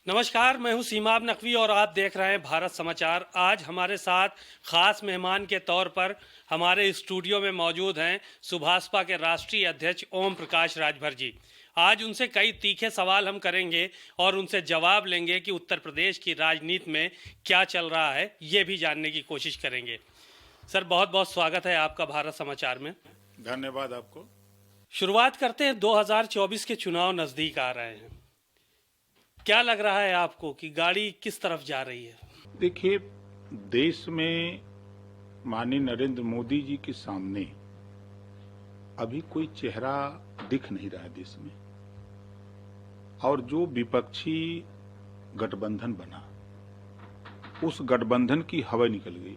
नमस्कार, मैं हूं सीमाब नकवी और आप देख रहे हैं भारत समाचार। आज हमारे साथ खास मेहमान के तौर पर हमारे स्टूडियो में मौजूद हैं सुभाषपा के राष्ट्रीय अध्यक्ष ओम प्रकाश राजभर जी। आज उनसे कई तीखे सवाल हम करेंगे और उनसे जवाब लेंगे कि उत्तर प्रदेश की राजनीति में क्या चल रहा है, ये भी जानने की कोशिश करेंगे। सर, बहुत बहुत स्वागत है आपका भारत समाचार में। धन्यवाद आपको। शुरुआत करते हैं। 2024 के चुनाव नज़दीक आ रहे हैं, क्या लग रहा है आपको कि गाड़ी किस तरफ जा रही है? देखिए, देश में माननीय नरेंद्र मोदी जी के सामने अभी कोई चेहरा दिख नहीं रहा है देश में, और जो विपक्षी गठबंधन बना उस गठबंधन की हवा निकल गई।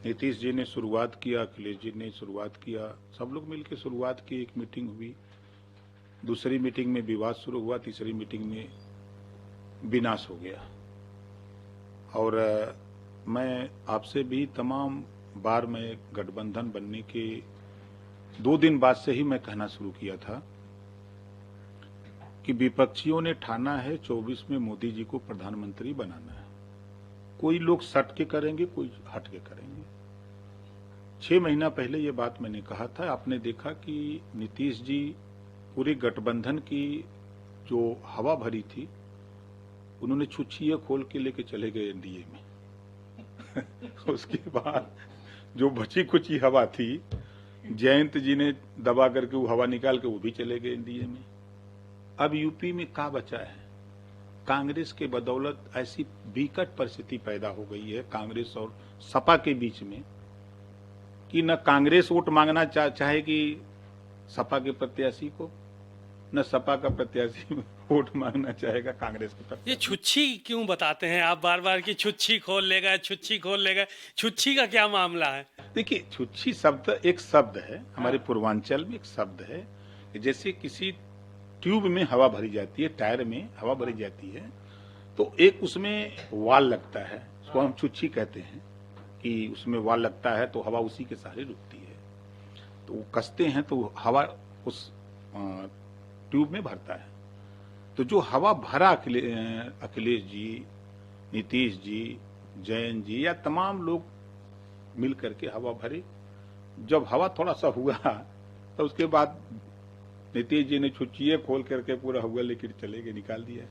नीतीश जी ने शुरुआत किया, अखिलेश जी ने शुरुआत किया, सब लोग मिलकर शुरुआत की। एक मीटिंग हुई, दूसरी मीटिंग में विवाद शुरू हुआ, तीसरी मीटिंग में विनाश हो गया। और मैं आपसे भी तमाम बार मैं गठबंधन बनने के 2 दिन बाद से ही मैं कहना शुरू किया था कि विपक्षियों ने ठाना है 24 में मोदी जी को प्रधानमंत्री बनाना है। कोई लोग सट के करेंगे, कोई हट के करेंगे। 6 महीना पहले ये बात मैंने कहा था। आपने देखा कि नीतीश जी पूरे गठबंधन की जो हवा भरी थी, उन्होंने छुच्छियां खोल के लेके चले गए एनडीए में। उसके बाद जो बची कुची हवा थी, जयंत जी ने दबा करके वो हवा निकाल के वो भी चले गए एनडीए में। अब यूपी में क्या बचा है? कांग्रेस के बदौलत ऐसी विकट परिस्थिति पैदा हो गई है कांग्रेस और सपा के बीच में कि न कांग्रेस वोट मांगना चाहेगी सपा के प्रत्याशी को, न सपा का प्रत्याशी वोट मांगना चाहेगा कांग्रेस के प्रत्याशी। ये छुच्छी क्यों बताते हैं आप बार बार कि छुच्छी खोल लेगा, छुच्छी खोल लेगा? छुच्छी का क्या मामला है? देखिए, छुच्छी शब्द एक शब्द है, हमारे पूर्वांचल में एक शब्द है। जैसे किसी ट्यूब में हवा भरी जाती है, टायर में हवा भरी जाती है, तो एक उसमें वाल लगता है, उसको हम छुच्छी कहते हैं कि उसमें वाल लगता है तो हवा उसी के सहारे रुकती है। तो वो कसते हैं तो हवा उस ट्यूब में भरता है। तो जो हवा भरा अखिलेश जी, नीतीश जी, जयंत जी या तमाम लोग मिल करके हवा भरे। जब हवा थोड़ा सा हुआ तो उसके बाद नीतीश जी ने छुच्छिए खोल करके पूरा हुआ लेकर चले गए, निकाल दिया।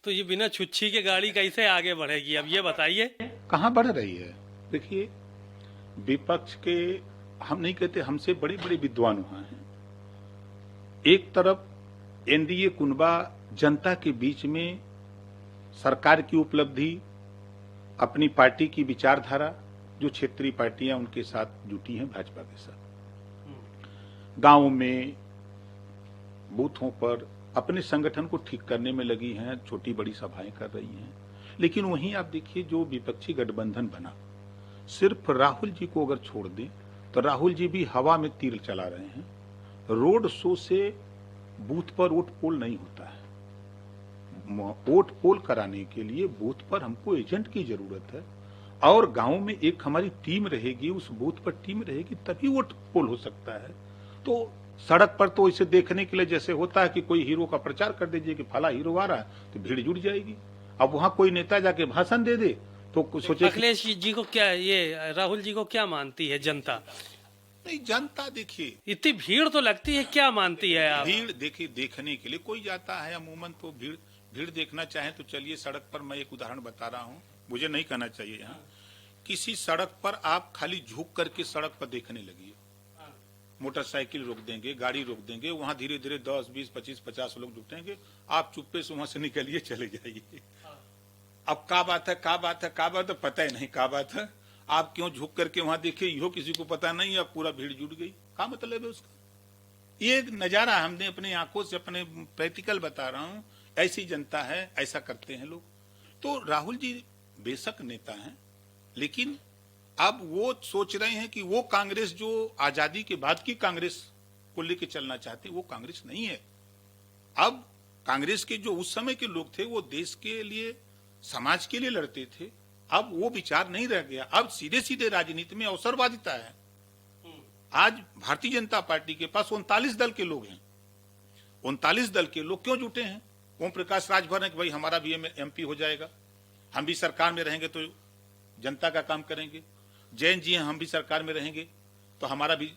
तो ये बिना छुच्छी के गाड़ी कैसे आगे बढ़ेगी, अब ये बताइए। कहाँ बढ़ रही है? देखिए, विपक्ष के, हम नहीं कहते, हमसे बड़े बड़े विद्वान वहां हैं। एक तरफ एनडीए कुनबा जनता के बीच में सरकार की उपलब्धि, अपनी पार्टी की विचारधारा, जो क्षेत्रीय पार्टियां उनके साथ जुटी हैं भाजपा के साथ, गांवों में, बूथों पर अपने संगठन को ठीक करने में लगी हैं, छोटी बड़ी सभाएं कर रही हैं। लेकिन वहीं आप देखिए, जो विपक्षी गठबंधन बना, सिर्फ राहुल जी को अगर छोड़ दें तो राहुल जी भी हवा में तीर चला रहे हैं। रोड शो से बूथ पर वोट पोल नहीं होता है। वोट पोल कराने के लिए बूथ पर हमको एजेंट की जरूरत है, और गांव में एक हमारी टीम रहेगी, उस बूथ पर टीम रहेगी, तभी वोट पोल हो सकता है। तो सड़क पर तो इसे देखने के लिए जैसे होता है कि कोई हीरो का प्रचार कर दीजिए कि फला हीरो आ रहा है, तो भीड़ जुट जाएगी। अब वहां कोई नेता जाके भाषण दे दे तो सोचे अखिलेश जी को क्या, ये राहुल जी को क्या मानती है जनता? नहीं, जनता देखिए, इतनी भीड़ तो लगती है, क्या मानती है आप? भीड़ देखिए, देखने के लिए कोई जाता है अमूमन, तो भीड़ देखना चाहे तो चलिए सड़क पर। मैं एक उदाहरण बता रहा हूँ, मुझे नहीं कहना चाहिए यहाँ। किसी सड़क पर आप खाली झुक करके सड़क पर देखने लगी, मोटरसाइकिल रोक देंगे, गाड़ी रोक देंगे, वहां धीरे धीरे 10, 20, 25, 50 लोग जुटेंगे, आप चुप्पे से वहां से निकलिए, चले जाइए। अब क्या बात है, क्या बात है, क्या बात है, पता ही नहीं क्या बात है। आप क्यों झुक करके वहां देखिए, यो किसी को पता नहीं, अब पूरा भीड़ जुट गई, क्या मतलब है उसका? ये नजारा हमने अपनी आंखों से, अपने प्रैक्टिकल बता रहा हूं, ऐसी जनता है, ऐसा करते हैं लोग। तो राहुल जी बेशक नेता हैं, लेकिन अब वो सोच रहे हैं कि वो कांग्रेस जो आजादी के बाद की कांग्रेस को लेकर चलना चाहते, वो कांग्रेस नहीं है। अब कांग्रेस के जो उस समय के लोग थे, वो देश के लिए, समाज के लिए लड़ते थे। अब वो विचार नहीं रह गया। अब सीधे सीधे राजनीति में अवसरवादिता है। आज भारतीय जनता पार्टी के पास 39 दल के लोग हैं। 39 दल के लोग क्यों जुटे हैं? ओम प्रकाश राजभर है कि भाई हमारा भी एमपी हो जाएगा, हम भी सरकार में रहेंगे तो जनता का काम करेंगे। जैन जी हैं, हम भी सरकार में रहेंगे तो हमारा भी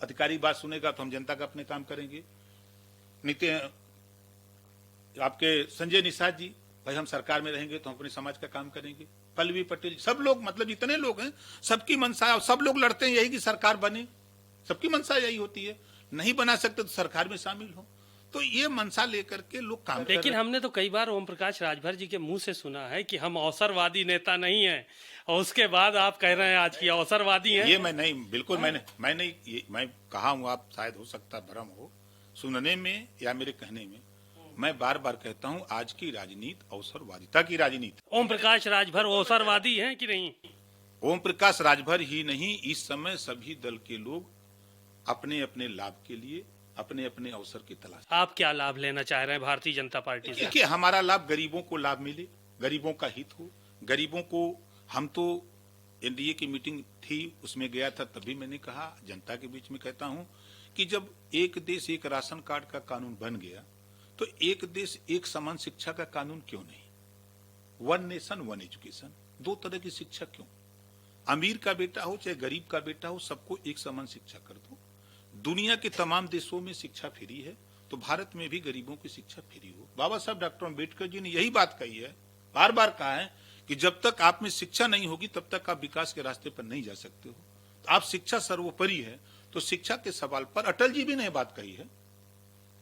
अधिकारी बात सुनेगा तो हम जनता का अपने काम करेंगे। नित्य आपके संजय निषाद जी, भाई हम सरकार में रहेंगे तो हम अपने समाज का काम करेंगे। पल्लवी पटेल, सब लोग, मतलब जितने लोग हैं सबकी मंशा है, और सब लोग लड़ते हैं यही कि सरकार बने, सबकी मंशा यही होती है। नहीं बना सकते तो सरकार में शामिल हो, तो ये मंशा लेकर के लोग काम कर रहे हैं। लेकिन हमने तो कई बार ओम प्रकाश राजभर जी के मुंह से सुना है कि हम अवसरवादी नेता नहीं हैं, और उसके बाद आप कह रहे हैं आज की अवसरवादी हैं। ये मैं नहीं, बिल्कुल मैं कहा हूँ, आप शायद हो सकता है भ्रम हो सुनने में या मेरे कहने में। मैं बार बार कहता हूँ आज की राजनीति अवसरवादिता की राजनीति। ओम प्रकाश राजभर अवसरवादी हैं कि नहीं? ओम प्रकाश राजभर ही नहीं, इस समय सभी दल के लोग अपने अपने लाभ के लिए अपने अपने अवसर की तलाश। आप क्या लाभ लेना चाह रहे हैं भारतीय जनता पार्टी से? देखिए, हमारा लाभ गरीबों को लाभ मिले, गरीबों का हित हो, गरीबों को। हम तो एनडीए की मीटिंग थी उसमें गया था, तभी मैंने कहा, जनता के बीच में कहता हूं कि जब एक देश एक राशन कार्ड का कानून बन गया तो एक देश एक समान शिक्षा का कानून क्यों नहीं? वन नेशन वन एजुकेशन, दो तरह की शिक्षा क्यों? अमीर का बेटा हो चाहे गरीब का बेटा हो, सबको एक समान शिक्षा कर दो। दुनिया के तमाम देशों में शिक्षा फ्री है, तो भारत में भी गरीबों की शिक्षा फ्री हो। बाबा साहब डॉक्टर अम्बेडकर जी ने यही बात कही है, बार बार कहा है कि जब तक आप में शिक्षा नहीं होगी तब तक आप विकास के रास्ते पर नहीं जा सकते हो। तो आप शिक्षा सर्वोपरि है, तो शिक्षा के सवाल पर अटल जी भी ने बात कही है।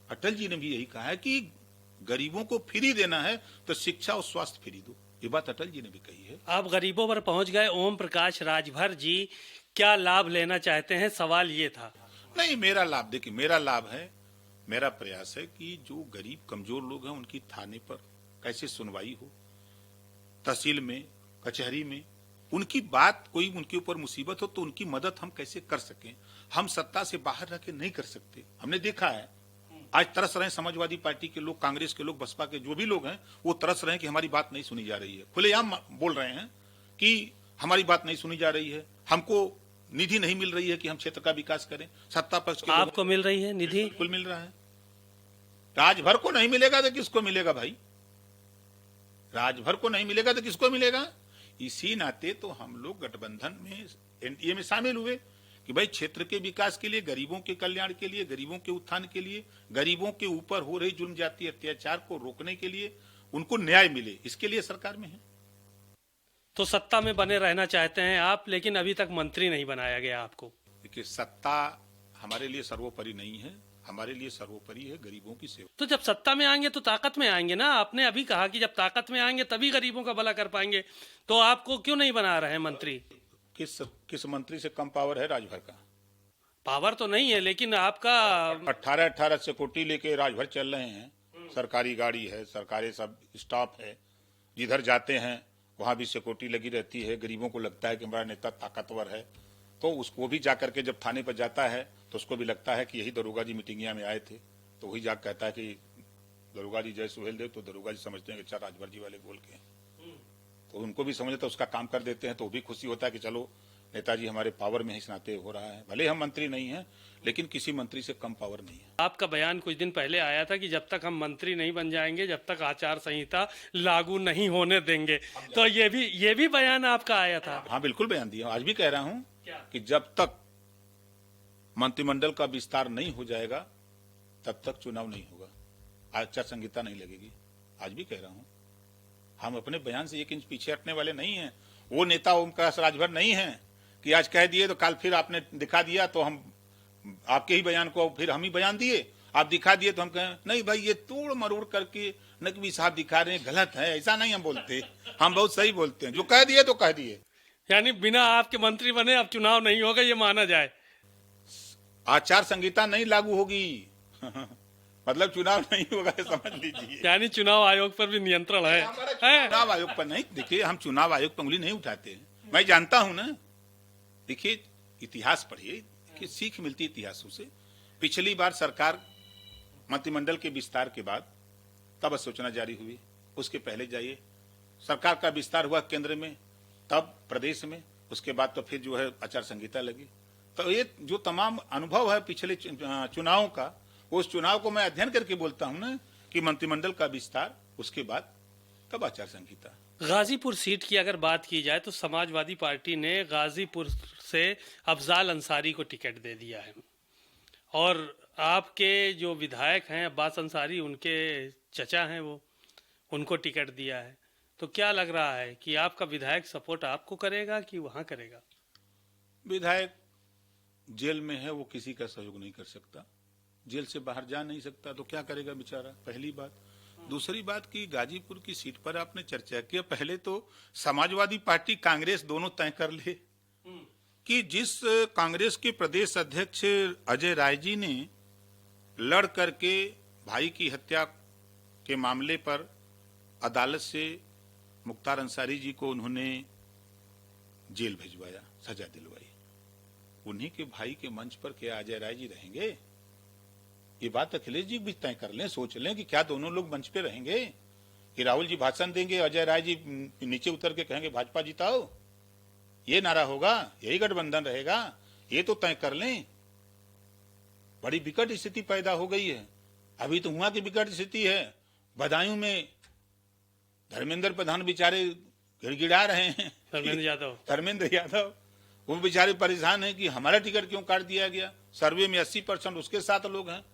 अटल जी ने भी यही कहा है कि गरीबों को फ्री देना है तो शिक्षा और स्वास्थ्य फ्री दो, ये बात अटल जी ने भी कही है। आप गरीबों पर पहुंच गए। ओम प्रकाश राजभर जी क्या लाभ लेना चाहते हैं, सवाल ये था। नहीं, मेरा लाभ, देखिए मेरा लाभ है, मेरा प्रयास है कि जो गरीब कमजोर लोग हैं उनकी थाने पर कैसे सुनवाई हो, तहसील में, कचहरी में, उनकी बात, कोई उनके ऊपर मुसीबत हो तो उनकी मदद हम कैसे कर सकें। हम सत्ता से बाहर रह के नहीं कर सकते। हमने देखा है, आज तरस रहे हैं समाजवादी पार्टी के लोग, कांग्रेस के लोग, बसपा के जो भी लोग हैं, वो तरस रहे हैं कि हमारी बात नहीं सुनी जा रही है। खुलेआम बोल रहे हैं कि हमारी बात नहीं सुनी जा रही है, हमको निधि नहीं मिल रही है कि हम क्षेत्र का विकास करें। सत्ता पक्ष के आपको मिल रही है निधि? बिल्कुल मिल रहा है। राजभर को नहीं मिलेगा तो किसको मिलेगा भाई? राजभर को नहीं मिलेगा तो किसको मिलेगा? इसी नाते तो हम लोग गठबंधन में, एनडीए में शामिल हुए कि भाई क्षेत्र के विकास के लिए, गरीबों के कल्याण के लिए, गरीबों के उत्थान के लिए, गरीबों के ऊपर हो रही जुल्म जाति अत्याचार को रोकने के लिए, उनको न्याय मिले, इसके लिए सरकार में है। तो सत्ता में बने रहना चाहते हैं आप, लेकिन अभी तक मंत्री नहीं बनाया गया आपको। देखिए, सत्ता हमारे लिए सर्वोपरि नहीं है, हमारे लिए सर्वोपरि है गरीबों की सेवा। तो जब सत्ता में आएंगे तो ताकत में आएंगे ना। आपने अभी कहा कि जब ताकत में आएंगे तभी गरीबों का भला कर पाएंगे, तो आपको क्यों नहीं बना रहे मंत्री? किस मंत्री से कम पावर है राजभर का? पावर तो नहीं है, लेकिन आपका 18 सिक्योरिटी लेके राजभर चल रहे हैं। सरकारी गाड़ी है, सरकारी सब स्टाफ है, जिधर जाते हैं वहां भी सिक्योरिटी लगी रहती है। गरीबों को लगता है कि हमारा नेता ताकतवर है, तो उसको भी जाकर के जब थाने पर जाता है तो उसको भी लगता है कि यही दरोगा जी मीटिंगिया में आए थे, तो वही जाकर कहता है कि दरोगा जी जय सुहेल देव, तो दरोगा जी समझते हैं कि अच्छा राजभर जी वाले बोल के, तो उनको भी समझते उसका काम कर देते हैं, तो वो भी खुशी होता है कि चलो नेताजी हमारे पावर में ही स्नाते हो रहा है। भले हम मंत्री नहीं हैं, लेकिन किसी मंत्री से कम पावर नहीं है। आपका बयान कुछ दिन पहले आया था कि जब तक हम मंत्री नहीं बन जाएंगे, जब तक आचार संहिता लागू नहीं होने देंगे, तो ये भी बयान आपका आया था। हाँ, बिल्कुल बयान दिया, आज भी कह रहा हूँ कि जब तक मंत्रिमंडल का विस्तार नहीं हो जाएगा तब तक चुनाव नहीं होगा, आचार संहिता नहीं लगेगी। आज भी कह रहा हूँ, हम अपने बयान से 1 इंच पीछे हटने वाले नहीं हैं। वो नेता ओम प्रकाश राजभर नहीं है कि आज कह दिए तो कल फिर आपने दिखा दिया तो हम आपके ही बयान को फिर हम ही बयान दिए, आप दिखा दिए तो हम कहें नहीं भाई ये तोड़ मरोड़ करके नकवी साहब दिखा रहे हैं, गलत है। ऐसा नहीं हम बोलते, हम बहुत सही बोलते हैं। जो कह दिए तो कह दिए। यानी बिना आपके मंत्री बने अब चुनाव नहीं होगा, ये माना जाए। आचार संहिता नहीं लागू होगी मतलब चुनाव नहीं होगा, समझ लीजिए। यानी चुनाव आयोग पर भी नियंत्रण है? चुनाव आयोग पर नहीं, देखिए हम चुनाव आयोग पर उंगली नहीं उठाते हैं। मैं जानता हूं ना, देखिए इतिहास पढ़िए कि सीख मिलती इतिहासों से। पिछली बार सरकार मंत्रिमंडल के विस्तार के बाद तब सूचना जारी हुई, उसके पहले जाइए सरकार का विस्तार हुआ केंद्र में, तब प्रदेश में, उसके बाद तो फिर जो है आचार संहिता लगी। तो ये जो तमाम अनुभव है पिछले चुनावों का, उस चुनाव को मैं अध्ययन करके बोलता हूं ना कि मंत्रिमंडल का विस्तार, उसके बाद तब आचार संहिता। गाजीपुर सीट की अगर बात की जाए तो समाजवादी पार्टी ने गाजीपुर से अफजाल अंसारी को टिकट दे दिया है और आपके जो विधायक हैं अब्बास अंसारी, उनके चचा हैं, वो उनको टिकट दिया है। तो क्या लग रहा है कि आपका विधायक सपोर्ट आपको करेगा कि वहां करेगा? विधायक जेल में है, वो किसी का सहयोग नहीं कर सकता, जेल से बाहर जा नहीं सकता, तो क्या करेगा बेचारा, पहली बात। दूसरी बात कि गाजीपुर की सीट पर आपने चर्चा किया, पहले तो समाजवादी पार्टी कांग्रेस दोनों तय कर ले कि जिस कांग्रेस के प्रदेश अध्यक्ष अजय राय जी ने लड़ करके भाई की हत्या के मामले पर अदालत से मुख्तार अंसारी जी को उन्होंने जेल भिजवाया, सजा दिलवाई, उन्हीं के भाई के मंच पर क्या अजय राय जी रहेंगे? ये बात अखिलेश जी भी तय कर लें, सोच लें कि क्या दोनों लोग मंच पे रहेंगे, कि राहुल जी भाषण देंगे, अजय राय जी नीचे उतर के कहेंगे भाजपा जिताओ, ये नारा होगा, यही गठबंधन रहेगा, ये तो तय कर लें। बड़ी विकट स्थिति पैदा हो गई है। अभी तो हुआ की विकट स्थिति है, बदायूं में धर्मेंद्र प्रधान बेचारे गिड़गिड़ा रहे हैं, धर्मेंद्र यादव वो बेचारे परेशान हैं कि हमारा टिकट क्यों काट दिया गया। सर्वे में 80% उसके साथ लोग हैं।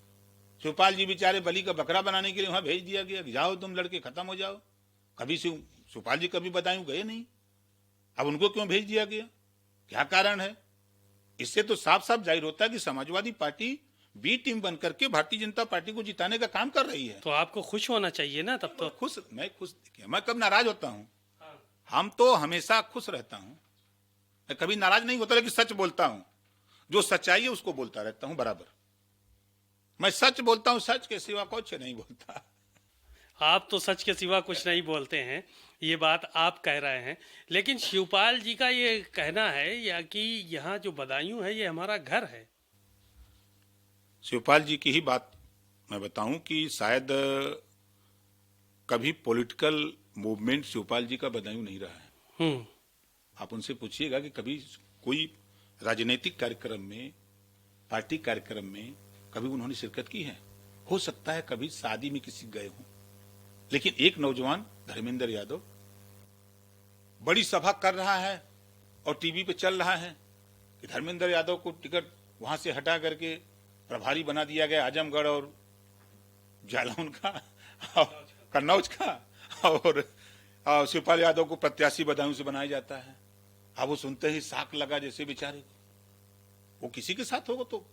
शिवपाल जी बेचारे बलि का बकरा बनाने के लिए वहां भेज दिया गया कि जाओ तुम लड़के खत्म हो जाओ। कभी शिवपाल जी कभी बदायूं गए नहीं, अब उनको क्यों भेज दिया गया, क्या कारण है? इससे तो साफ साफ जाहिर होता है कि समाजवादी पार्टी बी टीम बनकर के भारतीय जनता पार्टी को जिताने का काम कर रही है। तो आपको खुश होना चाहिए ना। तब तो खुश, मैं खुश, मैं कब नाराज होता हूँ? हम तो हमेशा खुश रहता हूँ, मैं कभी नाराज नहीं होता, लेकिन सच बोलता हूँ, जो सच्चाई है उसको बोलता रहता हूँ बराबर। मैं सच बोलता हूँ, सच के सिवा कुछ नहीं बोलता। आप तो सच के सिवा कुछ नहीं बोलते हैं, ये बात आप कह रहे हैं, लेकिन शिवपाल जी का ये कहना है या कि यहाँ जो बदायूं है ये हमारा घर है। शिवपाल जी की ही बात मैं बताऊं कि शायद कभी पॉलिटिकल मूवमेंट शिवपाल जी का बदायूं नहीं रहा है। आप उनसे पूछिएगा कि कभी कोई राजनीतिक कार्यक्रम में, पार्टी कार्यक्रम में कभी उन्होंने शिरकत की है? हो सकता है कभी शादी में किसी गए हों, लेकिन एक नौजवान धर्मेंद्र यादव बड़ी सभा कर रहा है और टीवी पे चल रहा है कि धर्मेंद्र यादव को टिकट वहां से हटा करके प्रभारी बना दिया गया आजमगढ़ और जालौन का और कन्नौज का, और शिवपाल यादव को प्रत्याशी बदायूं से बनाया जाता है। अब वो सुनते ही साक लगा जैसे बेचारे को, वो किसी के साथ होगा। तो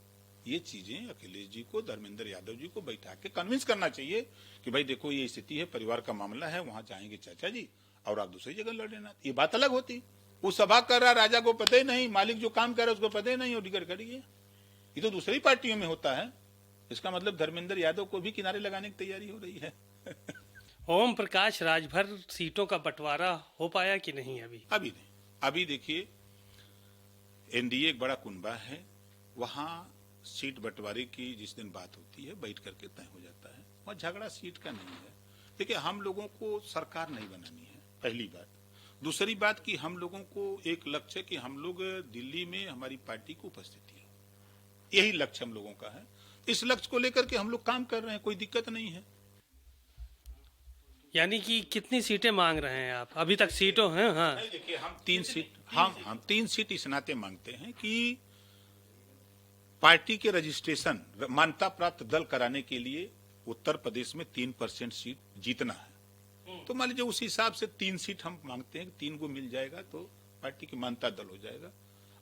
ये चीजें अखिलेश जी को, धर्मेंद्र यादव जी को बैठा के कन्विंस करना चाहिए कि भाई देखो ये स्थिति है, परिवार का मामला है, वहां जाएंगे चाचा जी और आप दूसरी जगह लड़ लेना। ये बात अलग होती। वो सभा कर रहा, राजा को पता ही नहीं, मालिक जो काम कर रहा है उसको पता ही नहीं, और टिकट खड़ी है। ये तो दूसरी पार्टियों में होता है। इसका मतलब धर्मेंद्र यादव को भी किनारे लगाने की तैयारी हो रही है। ओम प्रकाश राजभर सीटों का बंटवारा हो पाया कि नहीं? अभी नहीं। अभी देखिए, एनडीए एक बड़ा कुनबा है, वहां सीट बंटवारे की जिस दिन बात होती है बैठ करके तय हो जाता है, वहां झगड़ा सीट का नहीं है। देखिए, हम लोगों को सरकार नहीं बनानी है, पहली बात। दूसरी बात कि हम लोगों को एक लक्ष्य है कि हम लोग दिल्ली में हमारी पार्टी को उपस्थिति हो, यही लक्ष्य हम लोगों का है। इस लक्ष्य को लेकर के हम लोग काम कर रहे हैं, कोई दिक्कत नहीं है। यानी कि कितनी सीटें मांग रहे हैं आप? अभी तक सीटों हैं? हाँ, देखिए, हम तीन सीट इस नाते मांगते हैं कि पार्टी के रजिस्ट्रेशन मान्यता प्राप्त दल कराने के लिए उत्तर प्रदेश में 3% सीट जीतना है। तो मान लीजिए उस हिसाब से 3 सीट हम मांगते हैं, 3 को मिल जाएगा तो पार्टी की मान्यता दल हो जाएगा।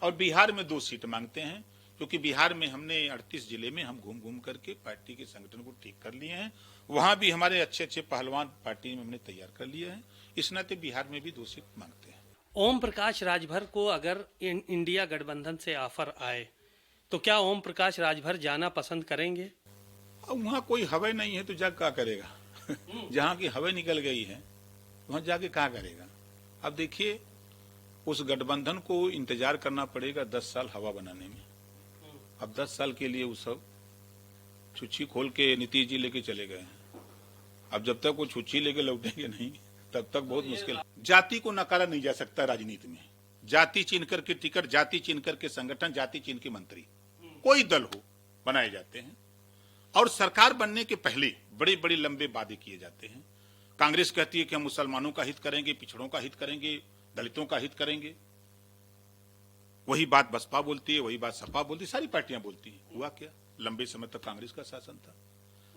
और बिहार में 2 सीट मांगते हैं, क्योंकि बिहार में हमने 38 जिले में हम घूम घूम करके पार्टी के संगठन को ठीक कर लिए हैं। वहां भी हमारे अच्छे अच्छे पहलवान पार्टी में हमने तैयार कर लिए हैं। इस नाते बिहार में भी 2 सीट मांगते हैं। ओम प्रकाश राजभर को अगर इंडिया गठबंधन से ऑफर आए तो क्या ओम प्रकाश राजभर जाना पसंद करेंगे? वहाँ कोई हवा नहीं है तो जा क्या करेगा? जहाँ की हवा निकल गई है वहां जाके क्या करेगा? अब देखिए, उस गठबंधन को इंतजार करना पड़ेगा 10 साल हवा बनाने में। अब 10 साल के लिए वो सब छुच्छी खोल के नीतीश जी लेके चले गए हैं। अब जब तक वो छुच्छी लेके लौटेंगे नहीं तब तक बहुत मुश्किल। जाति को नकारा नहीं जा सकता राजनीति में। जाति चिन्ह करके टिकट, जाति चिन्ह करके संगठन, जाति चिन्ह के मंत्री, कोई दल हो बनाए जाते हैं। और सरकार बनने के पहले बड़े बड़े लंबे वादे किए जाते हैं। कांग्रेस कहती है कि हम मुसलमानों का हित करेंगे, पिछड़ों का हित करेंगे, दलितों का हित करेंगे। वही बात बसपा बोलती है, वही बात सपा बोलती है, सारी पार्टियां बोलती हैं। हुआ क्या? लंबे समय तक कांग्रेस का शासन था।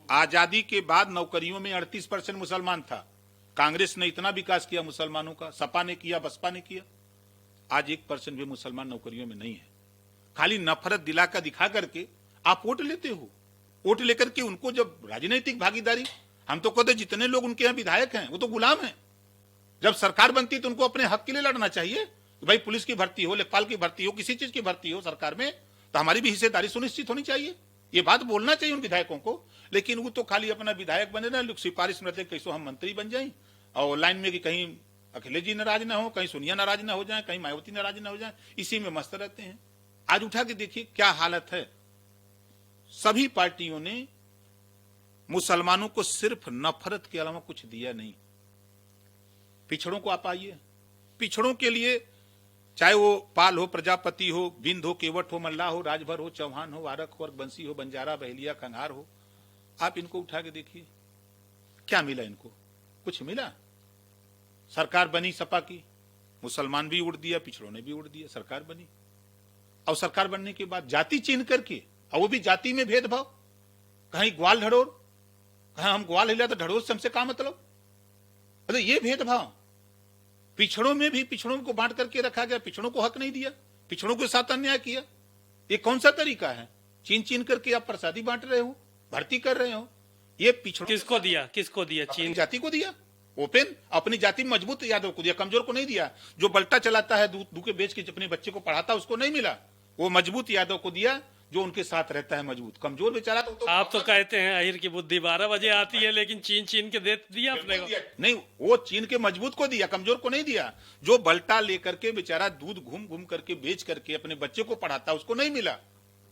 आजादी के बाद नौकरियों में 38% मुसलमान था। कांग्रेस ने इतना विकास किया मुसलमानों का, सपा ने किया, बसपा ने किया। आज 1% भी मुसलमान नौकरियों में नहीं है। खाली नफरत दिलाकर दिखा करके आप वोट लेते हो। वोट लेकर के उनको जब राजनीतिक भागीदारी, हम तो कहते जितने लोग उनके यहाँ विधायक हैं वो तो गुलाम हैं। जब सरकार बनती तो उनको अपने हक के लिए लड़ना चाहिए। भाई पुलिस की भर्ती हो, लेखपाल की भर्ती हो, किसी चीज की भर्ती हो सरकार में, तो हमारी भी हिस्सेदारी सुनिश्चित होनी चाहिए। ये बात बोलना चाहिए उन विधायकों को। लेकिन वो तो खाली अपना विधायक बने ना, लोग सिफारिश में रहते कैसे हम मंत्री बन जाएं, और लाइन में कि कहीं अखिलेश जी नाराज ना हो, कहीं सोनिया नाराज ना हो जाए, कहीं मायावती नाराज ना हो जाए, इसी में मस्त रहते हैं। आज उठा के देखिए क्या हालत है। सभी पार्टियों ने मुसलमानों को सिर्फ नफरत के अलावा कुछ दिया नहीं। पिछड़ों को आप आइए, पिछड़ों के लिए चाहे वो पाल हो, प्रजापति हो, बिंद हो, केवट हो, मल्लाह हो, राजभर हो, चौहान हो, आरक हो, बंसी हो, बंजारा, बहेलिया, खंगार हो, आप इनको उठा के देखिए क्या मिला इनको? कुछ मिला? सरकार बनी सपा की, मुसलमान भी उड़ दिया, पिछड़ों ने भी उड़ दिया, सरकार बनी। और सरकार बनने के बाद जाति चिन्ह करके, और वो भी जाति में भेदभाव, कहीं ग्वाल ढड़ोर, कहीं हम ग्वाल हिला तो ढड़ोर से हमसे क्या मतलब? अरे ये भेदभाव। पिछड़ों में भी पिछड़ों को बांट करके रखा गया, पिछड़ों को हक नहीं दिया, पिछड़ों के साथ अन्याय किया। ये कौन सा तरीका है? चीन चीन करके आप प्रसादी बांट रहे हो, भर्ती कर रहे हो। ये पिछड़ों किसको दिया? किसको दिया? चीन जाति को दिया, ओपन अपनी जाति मजबूत यादव को दिया, कमजोर को नहीं दिया। जो बल्टा चलाता है, दूध के बेच के अपने बच्चे को पढ़ाता है, उसको नहीं मिला। वो मजबूत यादव को दिया जो उनके साथ रहता है मजबूत। कमजोर बेचारा तो आप तो कहते हैं अहिर की बुद्धि 12 बजे आती है, लेकिन चीन चीन के दे दिया अपने को। नहीं, वो चीन के मजबूत को दिया, कमजोर को नहीं दिया। जो बल्टा लेकर के बेचारा दूध घूम घूम करके बेच करके अपने बच्चे को पढ़ाता, उसको नहीं मिला।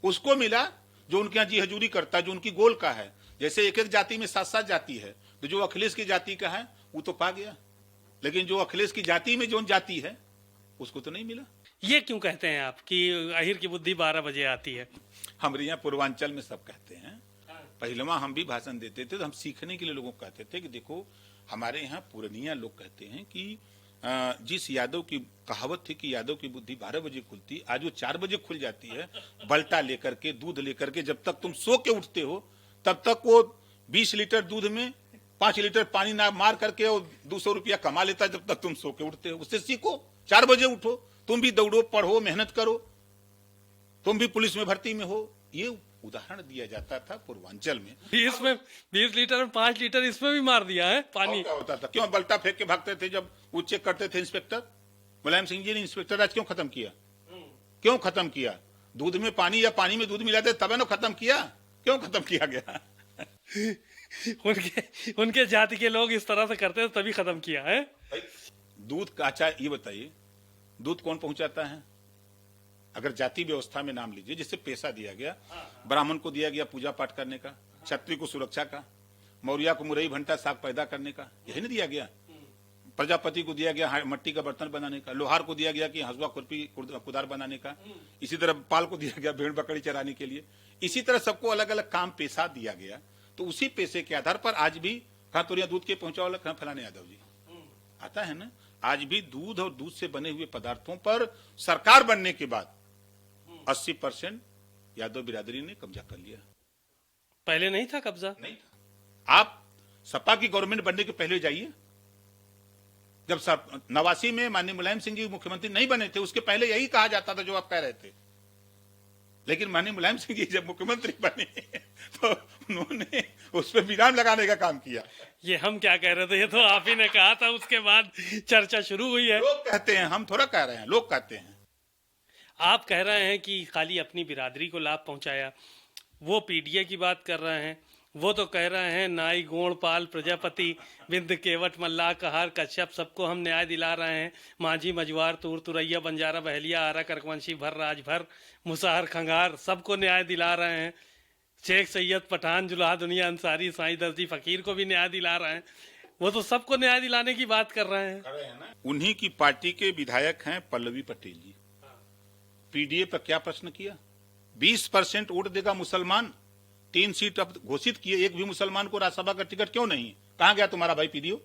उसको मिला जो उनके यहाँ जी हजूरी करता है, जो उनकी गोल का है। जैसे एक एक जाति में 7-7 जाति है, तो जो अखिलेश की जाति का है वो तो पा गया, लेकिन जो अखिलेश की जाति में जो जाति है उसको तो नहीं मिला। ये क्यों कहते हैं आप कि अहिर की बुद्धि 12 बजे आती है? हमारे यहाँ पूर्वांचल में सब कहते हैं। पहलवा हम भी भाषण देते थे तो हम सीखने के लिए लोगों को कहते थे कि देखो, हमारे यहाँ पूर्णिया लोग कहते हैं कि जिस यादव की कहावत थी कि यादव की बुद्धि 12 बजे खुलती, आज वो 4 बजे खुल जाती है। बल्टा लेकर के, दूध लेकर के, जब तक तुम सो के उठते हो तब तक वो 20 लीटर दूध में 5 लीटर पानी ना मार करके और 200 रुपया कमा लेता है जब तक तुम सो के उठते हो। उससे सीखो, 4 बजे उठो, तुम भी दौड़ो, पढ़ो, मेहनत करो, तुम भी पुलिस में भर्ती में हो। ये उदाहरण दिया जाता था पूर्वांचल में। 20 लीटर और 5 लीटर इसमें भी मार दिया है पानी। क्या होता था? क्यों बल्टा फेंक के भागते थे जब वो चेक करते थे इंस्पेक्टर? मुलायम सिंह जी ने इंस्पेक्टर आज क्यों खत्म किया? क्यों खत्म किया? दूध में पानी या पानी में दूध मिलाते तब ना खत्म किया। क्यों खत्म किया गया? उनके जाति के लोग इस तरह से करते थे तभी खत्म किया है। दूध का, अच्छा ये बताइए, दूध कौन पहुंचाता है? अगर जाति व्यवस्था में नाम लीजिए, जिससे पेशा दिया गया, ब्राह्मण को दिया गया पूजा पाठ करने का, क्षत्रिय को सुरक्षा का, मौर्या को मुरई भंटा साग पैदा करने का, यही नहीं दिया गया। प्रजापति को दिया गया मट्टी का बर्तन बनाने का, लोहार को दिया गया कि हंसुआ खुरपी कुदार बनाने का, इसी तरह पाल को दिया गया भेड़ बकरी चराने के लिए। इसी तरह सबको अलग अलग काम पेशा दिया गया। तो उसी पेशे के आधार पर आज भी कहाँ तो दूध के पहुंचा वाला, कहाँ फलाने यादव जी आता है ना। आज भी दूध और दूध से बने हुए पदार्थों पर सरकार बनने के बाद 80% यादव बिरादरी ने कब्जा कर लिया। पहले नहीं था कब्जा? नहीं था। आप सपा की गवर्नमेंट बनने के पहले जाइए, जब 89 में माननीय मुलायम सिंह जी मुख्यमंत्री नहीं बने थे, उसके पहले यही कहा जाता था जो आप कह रहे थे। लेकिन माननीय मुलायम सिंह जी जब मुख्यमंत्री बने तो उन्होंने उस पर विराम लगाने का काम किया। ये हम क्या कह रहे थे, ये तो आप ही ने कहा था, उसके बाद चर्चा शुरू हुई है। लोग कहते हैं, हम थोड़ा कह रहे हैं, लोग कहते हैं। आप कह रहे हैं कि खाली अपनी बिरादरी को लाभ पहुंचाया, वो पीडीए की बात कर रहे हैं। वो तो कह रहे हैं नाई, गोणपाल, प्रजापति, बिंद, केवट, मल्लाह, कहार, कश्यप सबको हम न्याय दिला रहे हैं। माझी, मजवार, तूर, तुरैया, बंजारा, बहलिया, आरा, करकवंशी, भर, राजभर, मुसाहर, खंगार सबको न्याय दिला रहे हैं। शेख सैयद, पठान, जुलाहा, दुनिया, अंसारी, साईं दर्जी, फकीर को भी न्याय दिला रहे हैं। वो तो सबको न्याय दिलाने की बात कर रहे हैं। उन्हीं की पार्टी के विधायक हैं पल्लवी पटेल जी। पीडीए पर क्या प्रश्न किया? 20% वोट देगा मुसलमान 3 सीट अब घोषित किए, एक भी मुसलमान को राज्यसभा का टिकट क्यों नहीं? कहां गया तुम्हारा भाई पीडीओ?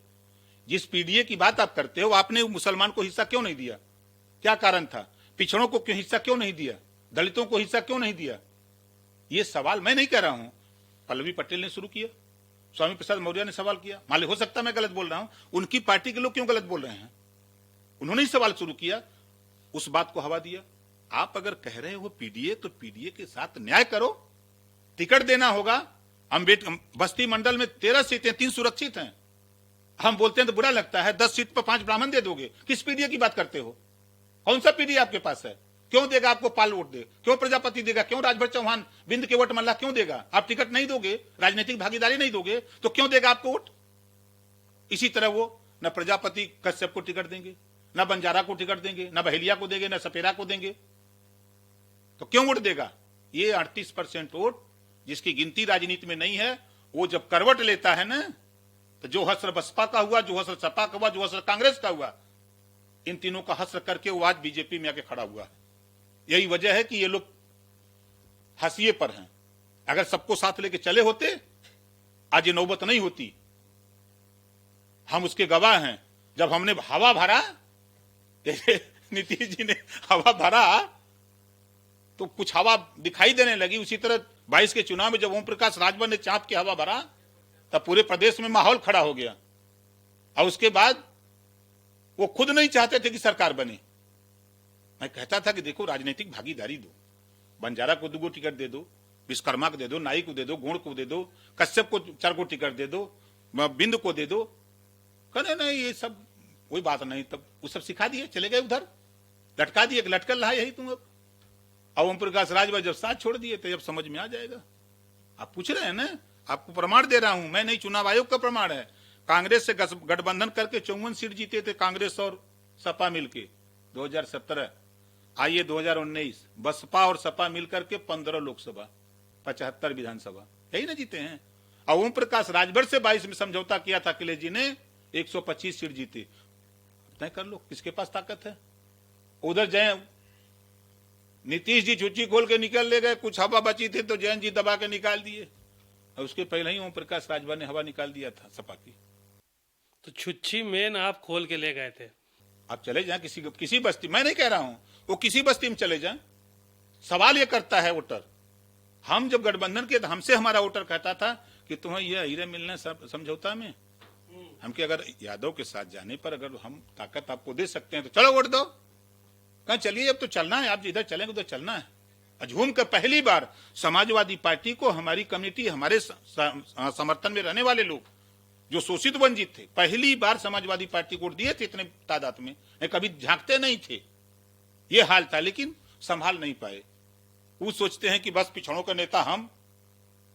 जिस पीडीए की बात आप करते हो, आपने मुसलमान को हिस्सा क्यों नहीं दिया? क्या कारण था? पिछड़ों को क्यों हिस्सा क्यों नहीं दिया? दलितों को हिस्सा क्यों नहीं दिया? ये सवाल मैं नहीं कह रहा हूं, पल्लवी पटेल ने शुरू किया, स्वामी प्रसाद मौर्य ने सवाल किया। मान लो हो सकता मैं गलत बोल रहा हूं, उनकी पार्टी के लोग क्यों गलत बोल रहे हैं? उन्होंने ही सवाल शुरू किया, उस बात को हवा दिया। आप अगर कह रहे हो पीडीए, तो पीडीए के साथ न्याय करो, टिकट देना होगा। बस्ती मंडल में 13 सीटें, 3 सुरक्षित हैं। हम बोलते हैं तो बुरा लगता है, 10 सीट पर 5 ब्राह्मण दे दोगे। किस पीडीए की बात करते हो? कौन सा पीडीए आपके पास है? क्यों देगा आपको? पाल वोट दे, क्यों प्रजापति देगा? क्यों राजभर चौहान, बिंद के वोट मल्ला क्यों देगा? आप टिकट नहीं दोगे, राजनीतिक भागीदारी नहीं दोगे, तो क्यों देगा आपको वोट? इसी तरह वो न प्रजापति कश्यप को टिकट देंगे, न बंजारा को टिकट देंगे, न बहेलिया को देंगे, न सपेरा को देंगे, तो क्यों वोट देगा? ये 38% वोट जिसकी गिनती राजनीति में नहीं है, वो जब करवट लेता है ना, तो जो हस्र बसपा का हुआ, जो हस्र सपा का हुआ, जो हस्र कांग्रेस का हुआ, इन तीनों का हस्र करके वो आज बीजेपी में आके खड़ा हुआ है। यही वजह है कि ये लोग हंसिए पर हैं। अगर सबको साथ लेके चले होते, आज ये नौबत नहीं होती। हम उसके गवाह हैं। जब हमने हवा भरा, नीतीश जी ने हवा भरा, तो कुछ हवा दिखाई देने लगी। उसी तरह 22 के चुनाव में जब ओम प्रकाश राजभर ने चाप के हवा भरा, तब पूरे प्रदेश में माहौल खड़ा हो गया। और उसके बाद वो खुद नहीं चाहते थे कि सरकार बने। मैं कहता था कि देखो, राजनीतिक भागीदारी दो, बंजारा को 2 टिकट दे दो, विश्वकर्मा को दे दो, नाई को दे दो, गोंड को दे दो, कश्यप को 4 टिकट दे दो, बिंद को दे दो। कहने नहीं, ये सब कोई बात नहीं। तब वो सब सिखा दिए, चले गए उधर, लटका दिए, लटकल रहा यही तुम। अब ओम प्रकाश राजभर जब साथ छोड़ दिए, तो जब समझ में आ जाएगा। आप पूछ रहे हैं ना, आपको प्रमाण दे रहा हूं मैं, नहीं चुनाव आयोग का प्रमाण है। कांग्रेस से गठबंधन करके 54 सीट जीते थे, कांग्रेस और सपा मिलके 2017। आइए 2019, बसपा और सपा मिलकर के 15 लोकसभा, 75 विधानसभा, यही ना जीते हैं। और ओम प्रकाश राजभर से 22 में समझौता किया था अखिलेश जी ने, 125 सीट जीती। तय कर लो किसके पास ताकत है। उधर जय नीतीश जी छुच्ची खोल के निकल ले गए, कुछ हवा बची थी तो जयंत जी दबा के निकाल दिए, और उसके पहले ही ओम प्रकाश राजभर ने हवा निकाल दिया था सपा की। तो छुच्छी मेन आप खोल के ले गए थे। आप चले जाएं किसी बस्ती, मैं नहीं कह रहा हूं, वो किसी बस्ती में चले जाएं। सवाल ये करता है वोटर, हम जब गठबंधन के, हमसे हमारा वोटर कहता था कि तुम्हें यह हीरे मिलने समझौता में, हम कि अगर यादव के साथ जाने पर अगर हम ताकत आपको दे सकते हैं तो चलो वोट दो। कहा चलिए, अब तो चलना है, आप जिधर चलेंगे उधर चलना है। झूम कर पहली बार समाजवादी पार्टी को हमारी कम्युनिटी, हमारे समर्थन में रहने वाले लोग जो शोषित वंचित थे, पहली बार समाजवादी पार्टी को वोट दिए थे इतने तादाद में। कभी झांकते नहीं थे, ये हाल था, लेकिन संभाल नहीं पाए। वो सोचते हैं कि बस पिछड़ों का नेता हम,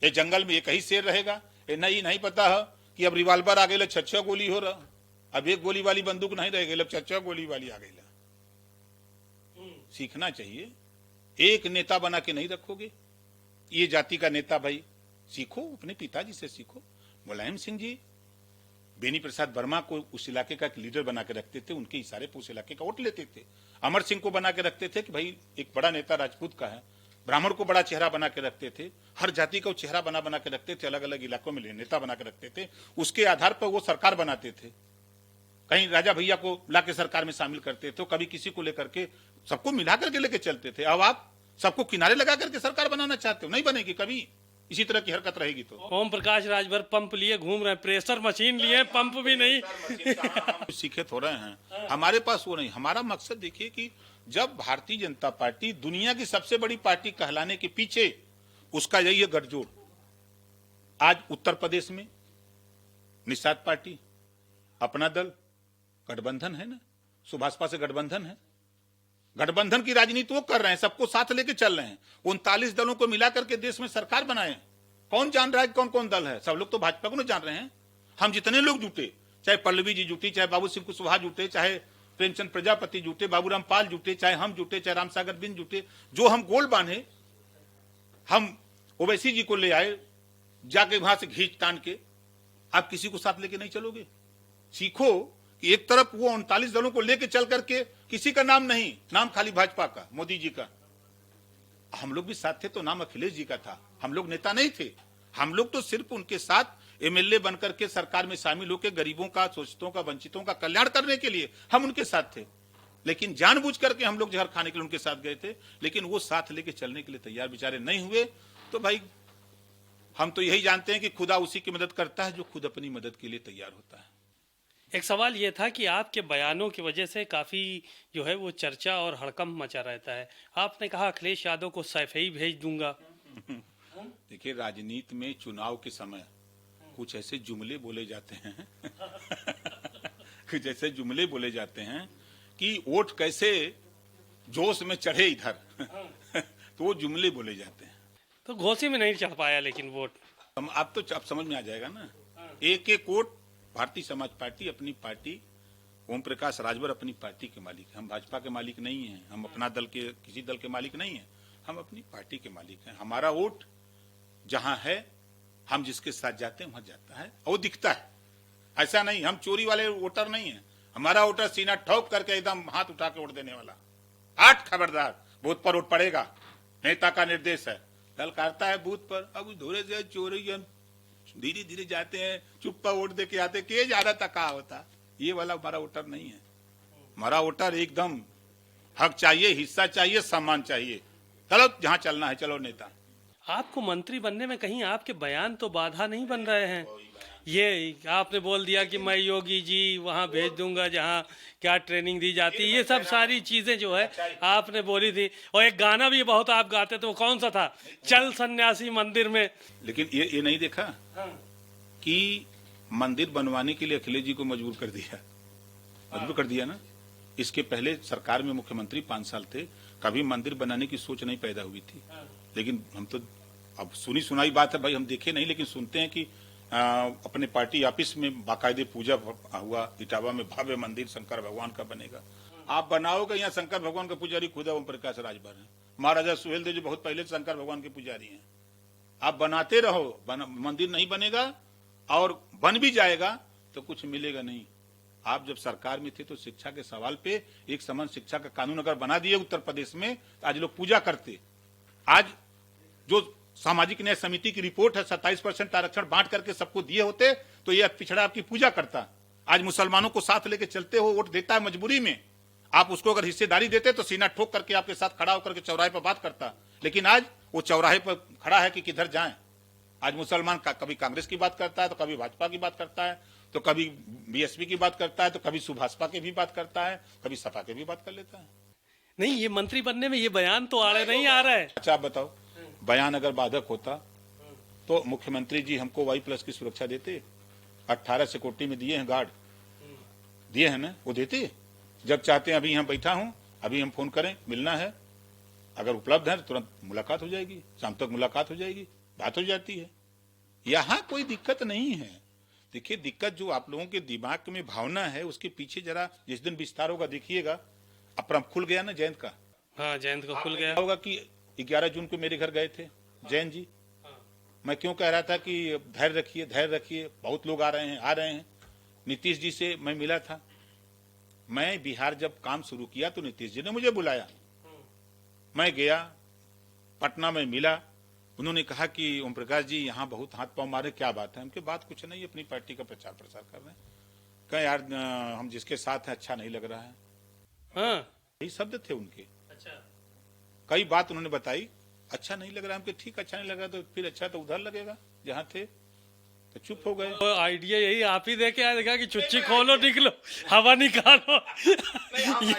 ये जंगल में एक ही शेर रहेगा। ये नहीं पता है कि अब रिवाल्वर आ गए, 6 गोली हो रहा, अब 1 गोली वाली बंदूक नहीं रह गई, 6 गोली वाली आ गई। सीखना चाहिए, एक नेता बना के नहीं रखोगे। ये जाति का नेता भाई, सीखो, अपने पिताजी से सीखो। मुलायम सिंह जी बेनी प्रसाद वर्मा को उस इलाके का एक लीडर बना के रखते थे, उनके इशारे पर उस इलाके का वोट लेते थे। अमर सिंह को बना के रखते थे कि भाई एक बड़ा नेता राजपूत का है। ब्राह्मण को बड़ा चेहरा बना के रखते थे, हर जाति का चेहरा बना के रखते थे, अलग अलग इलाकों में नेता बना के रखते थे। उसके आधार पर वो सरकार बनाते थे। कहीं राजा भैया को लाके सरकार में शामिल करते थे, कभी किसी को लेकर के, सबको मिला करके लेके चलते थे। अब आप सबको किनारे लगा करके सरकार बनाना चाहते हो, नहीं बनेगी कभी। इसी तरह की हरकत रहेगी तो। ओम प्रकाश राजभर पंप लिए घूम रहे हैं, प्रेशर मशीन लिए, पंप भी नहीं। सीखे हो रहे हैं, हमारे पास वो नहीं। हमारा मकसद देखिए कि जब भारतीय जनता पार्टी दुनिया की सबसे बड़ी पार्टी कहलाने के पीछे उसका यही है गठजोड़। आज उत्तर प्रदेश में निषाद पार्टी, अपना दल, गठबंधन है ना, सुभाषपा से गठबंधन है। गठबंधन की राजनीति वो कर रहे हैं, सबको साथ लेके चल रहे हैं। 39 दलों को मिलाकर के देश में सरकार बनाए। कौन जान रहा है कौन कौन दल है? सब लोग तो भाजपा को नहीं जान रहे हैं। हम जितने लोग जुटे, चाहे पल्लवी जी जुटी, चाहे बाबू सिंह कुशवाहा जुटे, चाहे प्रेमचंद प्रजापति जुटे, बाबूराम पाल जुटे, चाहे हम जुटे, चाहे रामसागर बिंद जुटे, जो हम गोल बांधे, हम ओवैसी जी को ले आए जाके वहां से घींच तान के। आप किसी को साथ लेके नहीं चलोगे। सीखो कि एक तरफ वो 39 दलों को लेके चल करके, किसी का नाम नहीं, नाम खाली भाजपा का, मोदी जी का। हम लोग भी साथ थे तो नाम अखिलेश जी का था, हम लोग नेता नहीं थे। हम लोग तो सिर्फ उनके साथ एमएलए बनकर के सरकार में शामिल होकर गरीबों का, शोषितों का, वंचितों का कल्याण करने के लिए हम उनके साथ थे। लेकिन जानबूझ करके हम लोग जहर खाने के लिए उनके साथ गए थे, लेकिन वो साथ लेके चलने के लिए तैयार बेचारे नहीं हुए। तो भाई हम तो यही जानते हैं कि खुदा उसी की मदद करता है जो खुद अपनी मदद के लिए तैयार होता है। एक सवाल ये था कि आपके बयानों की वजह से काफ़ी जो है वो चर्चा और हड़कंप मचा रहता है। आपने कहा अखिलेश यादव को सैफई भेज दूंगा। देखिए, राजनीति में चुनाव के समय कुछ ऐसे जुमले बोले जाते हैं कुछ ऐसे जुमले बोले जाते हैं कि वोट कैसे जोश में चढ़े इधर तो वो जुमले बोले जाते हैं। तो घोसी में नहीं चढ़ पाया लेकिन वोट। अब तो अब समझ में आ जाएगा ना। एक एक वोट भारतीय समाज पार्टी अपनी पार्टी, ओम प्रकाश राजभर अपनी पार्टी के मालिक हैं। हम भाजपा के मालिक नहीं हैं, हम अपना दल के किसी दल के मालिक नहीं हैं, हम अपनी पार्टी के मालिक हैं। हमारा वोट जहां है, हम जिसके साथ जाते हैं वहां जाता है और दिखता है। ऐसा नहीं, हम चोरी वाले वोटर नहीं है। हमारा वोटर सीना ठोक करके एकदम हाथ उठा के वोट देने वाला। 8 खबरदार, बूथ पर वोट पड़ेगा, नेता का निर्देश है। दल करता है बूथ पर, अब धोरे से चोरी धीरे धीरे जाते हैं, चुप्पा वोट दे के आते, के ज्यादा तक होता। ये वाला हमारा वोटर नहीं है। हमारा वोटर एकदम हक चाहिए, हिस्सा चाहिए, सम्मान चाहिए। चलो जहां चलना है चलो नेता। आपको मंत्री बनने में कहीं आपके बयान तो बाधा नहीं बन रहे हैं? ये आपने बोल दिया कि मैं योगी जी वहां भेज दूंगा जहां क्या ट्रेनिंग दी जाती है, ये सब सारी चीजें जो है आपने बोली थी। और एक गाना भी बहुत आप गाते थे, वो कौन सा था? चल सन्यासी मंदिर में। लेकिन ये नहीं देखा कि मंदिर बनवाने के लिए अखिलेश जी को मजबूर कर दिया ना। इसके पहले सरकार में मुख्यमंत्री 5 साल थे, कभी मंदिर बनाने की सोच नहीं पैदा हुई थी। लेकिन हम तो अब सुनी सुनाई बात है भाई, हम देखे नहीं, लेकिन सुनते हैं कि अपने पार्टी ऑफिस में बाकायदे पूजा हुआ। इटावा में भव्य मंदिर शंकर भगवान का बनेगा। आप बनाओगे, यहाँ शंकर भगवान का पुजारी खुद ओम प्रकाश राजभर है। महाराजा सुहेलदेव जी बहुत पहले शंकर भगवान के पुजारी हैं। आप बनाते रहो, मंदिर नहीं बनेगा, और बन भी जाएगा तो कुछ मिलेगा नहीं। आप जब सरकार में थे तो शिक्षा के सवाल पे एक समान शिक्षा का कानून अगर बना दिए उत्तर प्रदेश में, तो आज लोग पूजा करते। आज जो सामाजिक न्याय समिति की रिपोर्ट है, 27% आरक्षण बांट करके सबको दिए होते तो ये पिछड़ा आपकी पूजा करता। आज मुसलमानों को साथ लेके चलते हो, वोट देता है मजबूरी में। आप उसको अगर हिस्सेदारी देते तो सीना ठोक करके आपके साथ खड़ा होकर के चौराहे पर बात करता। लेकिन आज वो चौराहे पर खड़ा है कि किधर जाएं। आज मुसलमान कभी कांग्रेस की बात करता है, तो कभी भाजपा की बात करता है, तो कभी बीएसपी की बात करता है, तो कभी सुभाषपा की भी बात करता है, कभी सपा की भी बात कर लेता है। नहीं, ये मंत्री बनने में ये बयान तो आड़े नहीं आ रहा है। अच्छा आप बताओ, बयान अगर बाधक होता तो मुख्यमंत्री जी हमको Y+ की सुरक्षा देते? 18 सिक्योरिटी में दिए हैं गार्ड, दिए हैं ना, वो देते। जब चाहते हैं, अभी यहाँ बैठा हूं, अभी हम फोन करें, मिलना है, अगर उपलब्ध है तो तुरंत मुलाकात हो जाएगी, शाम तक मुलाकात हो जाएगी, बात हो जाती है। यहाँ कोई दिक्कत नहीं है। देखिए, दिक्कत जो आप लोगों के दिमाग में भावना है, उसके पीछे जरा जिस दिन विस्तार होगा देखिएगा। अपना खुल गया ना जयंत का। हाँ, जयंत का खुल गया होगा कि 11 जून को मेरे घर गए थे जैन जी। मैं क्यों कह रहा था कि धैर्य रखिए, धैर्य रखिए, बहुत लोग आ रहे हैं। नीतीश जी से मैं मिला था। मैं बिहार जब काम शुरू किया तो नीतीश जी ने मुझे बुलाया, मैं गया, पटना में मिला। उन्होंने कहा कि ओम प्रकाश जी यहाँ बहुत हाथ पांव मारे, क्या बात है? उनके बात कुछ नहीं, अपनी पार्टी का प्रचार प्रसार कर रहे हैं। कहा यार हम जिसके साथ हैं अच्छा नहीं लग रहा है। हाँ, यही शब्द थे उनके। अच्छा, कई बात उन्होंने बताई, अच्छा नहीं लग रहा है। ठीक, अच्छा नहीं लगा तो फिर अच्छा तो उधर लगेगा जहाँ थे, तो चुप हो गए। तो आइडिया यही आप ही देके आया, देखा कि चुच्ची खोलो निकलो, हवा निकालो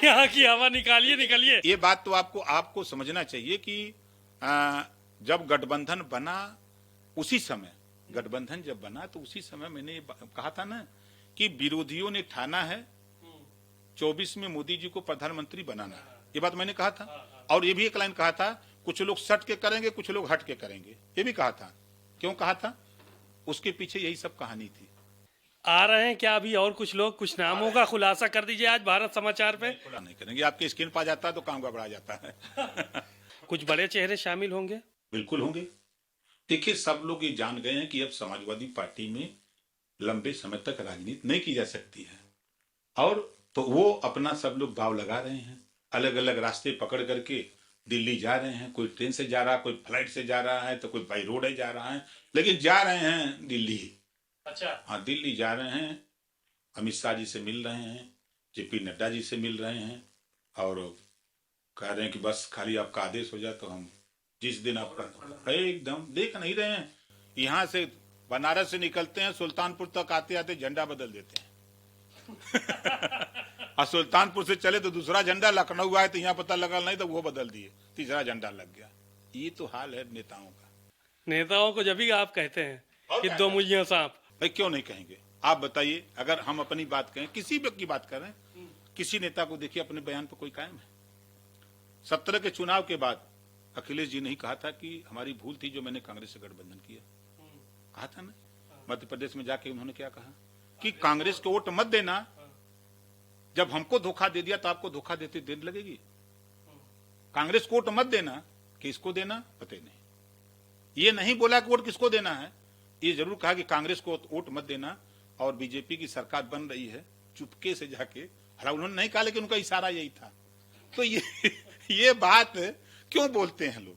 यहाँ की हवा निकालिए, निकलिए। ये बात तो आपको समझना चाहिए कि जब गठबंधन बना, उसी समय गठबंधन जब बना तो उसी समय मैंने कहा था ना कि विरोधियों ने ठाना है 24 में मोदी जी को प्रधानमंत्री बनाना। ये बात मैंने कहा था। और ये भी एक लाइन कहा था, कुछ लोग सट के करेंगे, कुछ लोग हट के करेंगे। ये भी कहा था। क्यों कहा था? उसके पीछे यही सब कहानी थी। आ रहे हैं क्या अभी और कुछ लोग? कुछ नामों का खुलासा कर दीजिए आज भारत समाचार पे। नहीं करेंगे, आपके स्क्रीन पर आ जाता है तो काम गड़बड़ा जाता है कुछ बड़े चेहरे शामिल होंगे? बिल्कुल होंगे। देखिए, सब लोग ये जान गए हैं कि अब समाजवादी पार्टी में लंबे समय तक राजनीति नहीं की जा सकती है, और तो वो अपना सब लोग दाव लगा रहे हैं। अलग अलग रास्ते पकड़ करके दिल्ली जा रहे हैं, कोई ट्रेन से जा रहा है, कोई फ्लाइट से जा रहा है, तो कोई बाई रोड जा रहा है, लेकिन जा रहे हैं दिल्ली। अच्छा। हाँ, दिल्ली जा रहे हैं, अमित शाह जी से मिल रहे हैं, जेपी नड्डा जी से मिल रहे हैं, और कह रहे हैं कि बस खाली आपका आदेश हो जाए तो हम जिस दिन आपका एकदम देख नहीं रहे हैं। यहाँ से बनारस से निकलते हैं, सुल्तानपुर तक आते आते झंडा बदल देते हैं। और सुल्तानपुर से चले तो दूसरा झंडा, लखनऊ आए तो यहाँ पता लगा नहीं तो वो बदल दिए, तीसरा झंडा लग गया। ये तो हाल है नेताओं का। नेताओं को जब भी आप कहते हैं कि दो मुझिया सांप, भाई क्यों नहीं कहेंगे? आप बताइए, अगर हम अपनी बात कहें, किसी भी की बात करें, किसी नेता को देखिए अपने बयान पर कोई कायम है? 17 के चुनाव के बाद अखिलेश जी नहीं कहा था कि हमारी भूल थी जो मैंने कांग्रेस से गठबंधन किया? कहा था ना? मध्य प्रदेश में जाके उन्होंने क्या कहा कि कांग्रेस को वोट मत देना, जब हमको धोखा दे दिया तो आपको धोखा देते देर लगेगी। कांग्रेस को वोट मत देना, कि इसको देना पता नहीं। ये नहीं बोला कि वोट किसको देना है, ये जरूर कहा कि कांग्रेस को वोट मत देना, और बीजेपी की सरकार बन रही है, चुपके से जाके हरा। उन्होंने नहीं कहा, लेकिन उनका इशारा यही था। तो ये बात क्यों बोलते हैं लोग?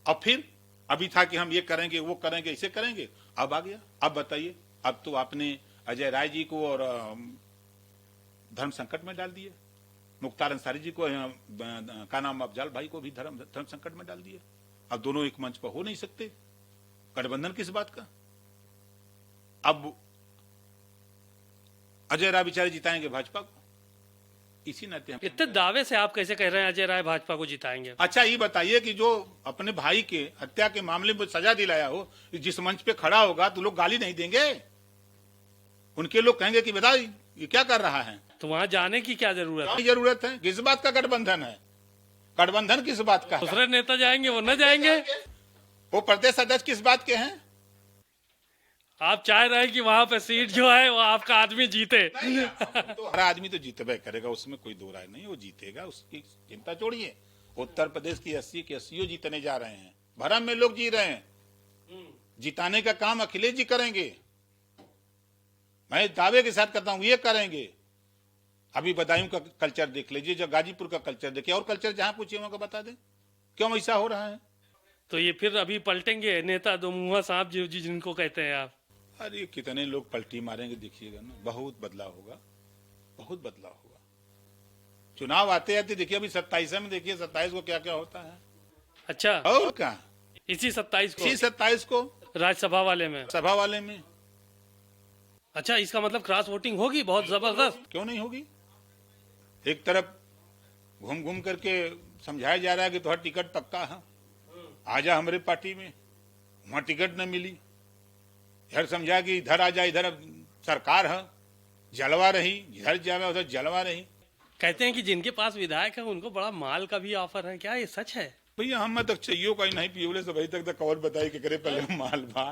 अब फिर अभी था कि हम ये करेंगे, वो करेंगे, ऐसे करेंगे, अब आ गया। अब बताइए, अब तो आपने अजय राय जी को और धर्म संकट में डाल दिए, मुख्तार अंसारी जी को, का नाम अफजल भाई को भी धर्म संकट में डाल दिए। अब दोनों एक मंच पर हो नहीं सकते, गठबंधन किस बात का? अब अजय राय बेचारे जिताएंगे भाजपा को, इसी नाते हम इतने दावे से आप कैसे कह रहे हैं अजय राय भाजपा को जिताएंगे? अच्छा ये बताइए कि जो अपने भाई के हत्या के मामले में सजा दिलाया हो, जिस मंच पे खड़ा होगा तो लोग गाली नहीं देंगे? उनके लोग कहेंगे कि बता ये क्या कर रहा है? तो वहां जाने की क्या जरूरत है? जरूरत है? किस बात का गठबंधन है? गठबंधन किस बात का है? दूसरे नेता जाएंगे, वो न जाएंगे? वो प्रदेश अध्यक्ष किस बात के हैं? आप चाह रहे हैं कि वहां पे सीट जो है वो आपका आदमी जीते? तो हर आदमी तो जीतबे करेगा, उसमें कोई दो राय नहीं, वो जीतेगा, उसकी चिंता छोड़िए। उत्तर प्रदेश की 80 के 80 जीतने जा रहे हैं, भरम में लोग जी रहे हैं। जिताने का काम अखिलेश जी करेंगे, मैं दावे के साथ कहता हूं ये करेंगे। अभी बदायूं का कल्चर देख लीजिए, जो गाजीपुर का कल्चर देखिए, और कल्चर जहां पूछिए वहां का बता दें क्यों ऐसा हो रहा है। तो ये फिर अभी पलटेंगे नेता दो मुंहा सांप जिनको कहते हैं आप? अरे कितने लोग पलटी मारेंगे देखिएगा ना, बहुत बदलाव होगा, बहुत बदलाव होगा। चुनाव आते आते देखिए, अभी 27 में देखिए 27 को क्या क्या होता है। अच्छा, और क्या? इसी 27 को? इसी 27 को राज्यसभा वाले में? सभा वाले में। अच्छा, इसका मतलब क्रॉस वोटिंग होगी बहुत जबरदस्त? क्यों नहीं होगी? एक तरफ घूम घूम करके समझाया जा रहा है कि तुम्हारा टिकट पक्का है, आजा हमारे पार्टी में, वहां टिकट न मिली। इधर समझा कि इधर आ जा, इधर सरकार है, जलवा रही, इधर जावे उधर जलवा रही। कहते हैं कि जिनके पास विधायक है उनको बड़ा माल का भी ऑफर है, क्या ये सच है? भैया हम तक चाहिए का ही नहीं पियोले से भाई तक और बताई कि करे पहले माल भा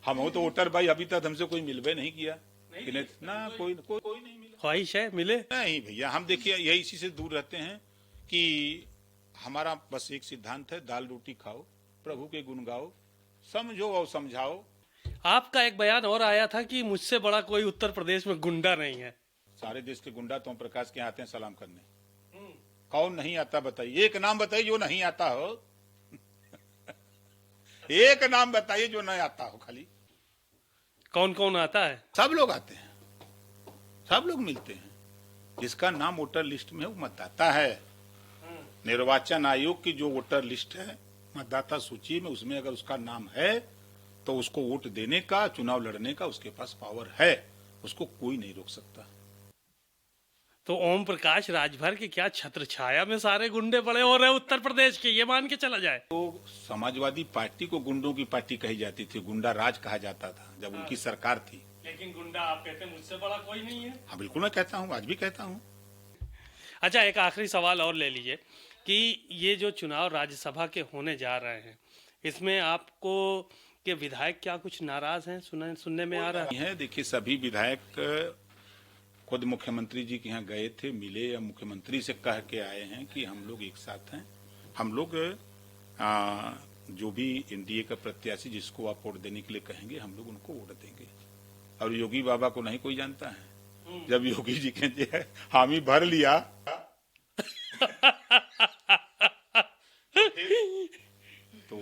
हम हो तो वोटर भाई, अभी तक हमसे कोई मिलवे नहीं किया ना, कोई नहीं मिला। ख्वाहिश है मिले? नहीं भैया, हम देखिए यही इसी से दूर रहते हैं कि हमारा बस एक सिद्धांत है, दाल रोटी खाओ, प्रभु के गुण गाओ, समझो और समझाओ। आपका एक बयान और आया था कि मुझसे बड़ा कोई उत्तर प्रदेश में गुंडा नहीं है। सारे देश के गुंडा तो प्रकाश के आते हैं सलाम करने, कौन नहीं आता बताइए? एक नाम बताइए जो नहीं आता हो। एक नाम बताइए जो नहीं आता हो। खाली कौन कौन आता है? सब लोग आते हैं, सब लोग मिलते हैं। जिसका नाम वोटर लिस्ट में है वो मतदाता है। निर्वाचन आयोग की जो वोटर लिस्ट है, मतदाता सूची में, उसमें अगर उसका नाम है तो उसको वोट देने का, चुनाव लड़ने का उसके पास पावर है, उसको कोई नहीं रोक सकता। तो ओम प्रकाश राजभर की क्या छत्र छाया में सारे गुंडे बड़े हो रहे उत्तर प्रदेश के, ये मान के चला जाए? तो समाजवादी पार्टी को गुंडों की पार्टी कही जाती थी, गुंडा राज कहा जाता था जब उनकी सरकार थी। लेकिन गुंडा आप कहते हैं मुझसे बड़ा कोई नहीं है? हाँ बिल्कुल, मैं कहता हूँ, आज भी कहता हूँ। अच्छा, एक आखिरी सवाल और ले लीजिए कि ये जो चुनाव राज्यसभा के होने जा रहे हैं, इसमें आपको के विधायक क्या कुछ नाराज हैं? सुनने में आ रहा है। देखिए, सभी विधायक खुद मुख्यमंत्री जी के यहाँ गए थे, मिले, या मुख्यमंत्री से कह के आए हैं कि हम लोग एक साथ हैं, हम लोग जो भी एनडीए का प्रत्याशी जिसको आप वोट देने के लिए कहेंगे हम लोग उनको वोट देंगे। और योगी बाबा को नहीं कोई जानता है। जब योगी जी कहते हैं हामी भर लिया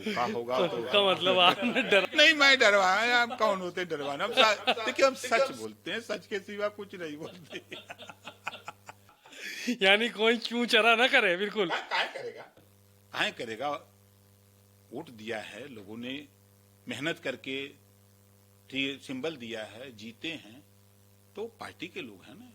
क्या होगा तो का मतलब आपने डर नहीं, मैं डरवाया, आप कौन होते डरवाना? देखिए, हम सच बोलते हैं, सच के सिवा कुछ नहीं बोलते। यानी कोई क्यों चरा ना करे, बिल्कुल। काहे करेगा? वोट दिया है लोगों ने, मेहनत करके सिंबल दिया है, जीते हैं, तो पार्टी के लोग हैं ना,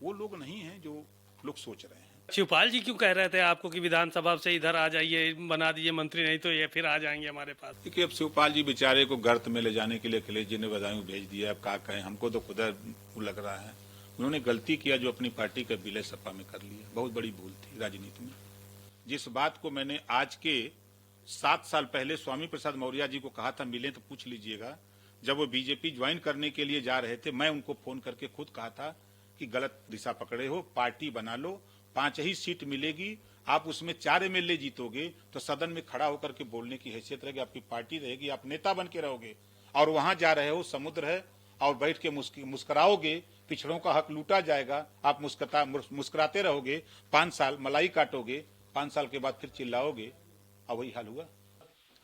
वो लोग नहीं हैं जो लोग सोच रहे हैं। शिवपाल जी क्यों कह रहे थे आपको कि विधानसभा से इधर आ जाइए, बना दीजिए मंत्री, नहीं तो ये फिर आ जाएंगे हमारे पास? देखिए, अब शिवपाल जी बेचारे को गर्त में ले जाने के लिए अखिलेश जी ने बदायूं भेज दिया। अब क्या कहें, हमको तो खुदा लग रहा है उन्होंने गलती किया जो अपनी पार्टी का विलय सपा में कर लिया। बहुत बड़ी भूल थी राजनीति में। जिस बात को मैंने आज के 7 साल पहले स्वामी प्रसाद मौर्य जी को कहा था, मिले तो पूछ लीजिएगा, जब वो बीजेपी ज्वाइन करने के लिए जा रहे थे, मैं उनको फोन करके खुद कहा था कि गलत दिशा पकड़े हो, पार्टी बना लो, 5 ही सीट मिलेगी, आप उसमें 4 एमएलए जीतोगे तो सदन में खड़ा होकर के बोलने की हैसियत रहेगी, आपकी पार्टी रहेगी, आप नेता बन के रहोगे। और वहां जा रहे हो, समुद्र है, और बैठ के मुस्कुराओगे, पिछड़ों का हक लूटा जाएगा, आप मुस्कुराते रहोगे, 5 साल मलाई काटोगे, 5 साल के बाद फिर चिल्लाओगे, और वही हाल हुआ।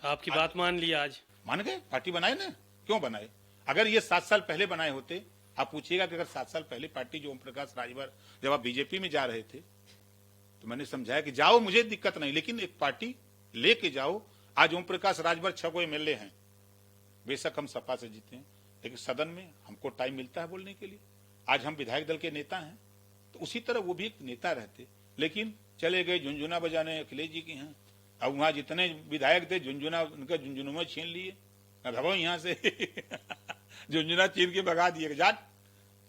आपकी बात मान लिया आज? मान गए, पार्टी बनाए ना। क्यों बनाए? अगर ये 7 साल पहले बनाए होते, आप पूछिएगा कि अगर 7 साल पहले पार्टी जो ओम प्रकाश राजभर, जब आप बीजेपी में जा रहे थे, तो मैंने समझाया कि जाओ, मुझे दिक्कत नहीं, लेकिन एक पार्टी लेके जाओ। आज ओम प्रकाश राजभर 6 एमएलए हैं, बेशक हम सपा से जीते हैं, लेकिन सदन में हमको टाइम मिलता है बोलने के लिए। आज हम विधायक दल के नेता हैं, तो उसी तरह वो भी एक नेता रहते, लेकिन चले गए झुंझुना बजाने अखिलेश जी के यहाँ। अब वहां जितने विधायक थे, झुंझुना उनका झुंझुनुमा छीन लिए, भगो यहाँ से झुंझुना चीन के भगा दिए, जाट।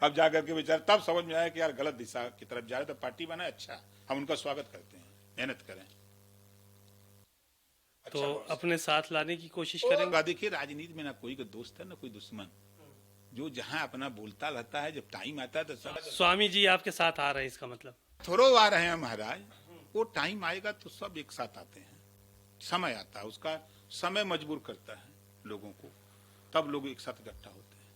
अब जाकर के बेचारे तब समझ में आया कि यार गलत दिशा की तरफ जा रहे, तो पार्टी बना, अच्छा, हम उनका स्वागत करते हैं, मेहनत करें। तो अपने साथ लाने की कोशिश अच्छा, करेंगे। देखिए, राजनीति में ना कोई का दोस्त है ना कोई दुश्मन, जो जहां अपना बोलता रहता है, जब टाइम आता है तो सब। स्वामी जी आपके साथ आ रहे हैं, इसका मतलब? थोड़ो आ रहे हैं महाराज, वो टाइम आएगा तो सब एक साथ आते हैं, समय आता है, उसका समय मजबूर करता है लोगों को, तब लोग एक साथ इकट्ठा होते हैं।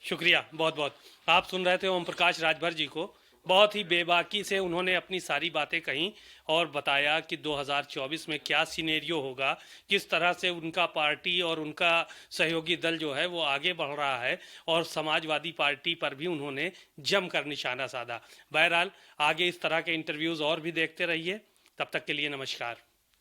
शुक्रिया बहुत बहुत। आप सुन रहे थे ओम प्रकाश राजभर जी को। बहुत ही बेबाकी से उन्होंने अपनी सारी बातें कहीं और बताया कि 2024 में क्या सिनेरियो होगा, किस तरह से उनका पार्टी और उनका सहयोगी दल जो है वो आगे बढ़ रहा है, और समाजवादी पार्टी पर भी उन्होंने जमकर निशाना साधा। बहरहाल आगे इस तरह के इंटरव्यूज़ और भी देखते रहिए। तब तक के लिए नमस्कार।